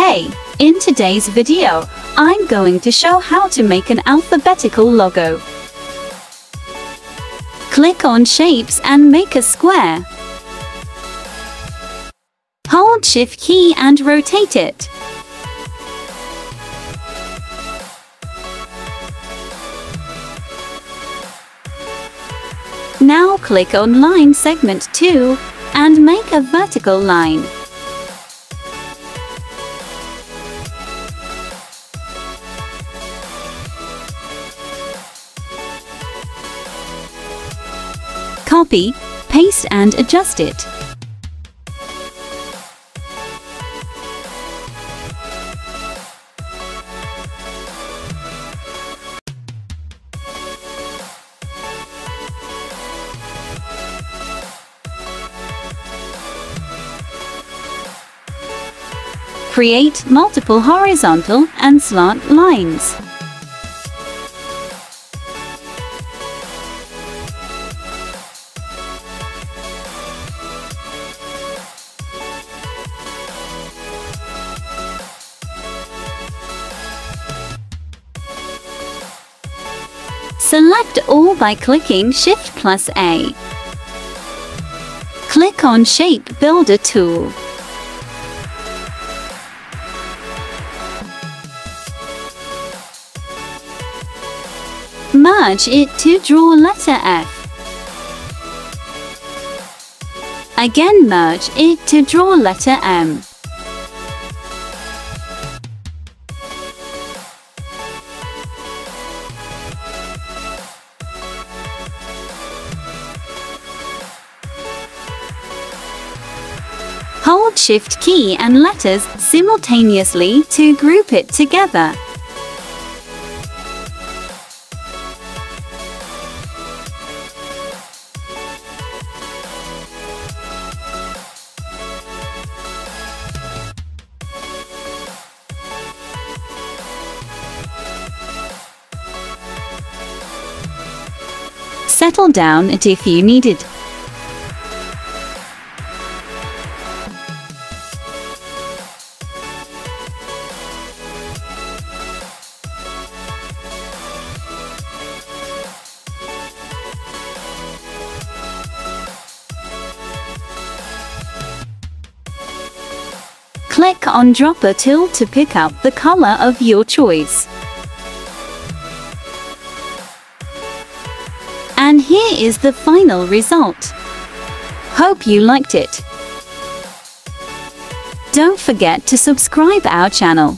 Hey, in today's video, I'm going to show how to make an alphabetical logo. Click on Shapes and make a square. Hold Shift key and rotate it. Now click on Line Segment 2 and make a vertical line. Copy, paste and adjust it. Create multiple horizontal and slant lines. Select all by clicking Shift+A. Click on Shape Builder tool. Merge it to draw letter F. Again merge it to draw letter M. Hold Shift key and letters simultaneously to group it together. Settle down it if you need it. Click on Dropper tool to pick up the color of your choice. And here is the final result. Hope you liked it. Don't forget to subscribe our channel.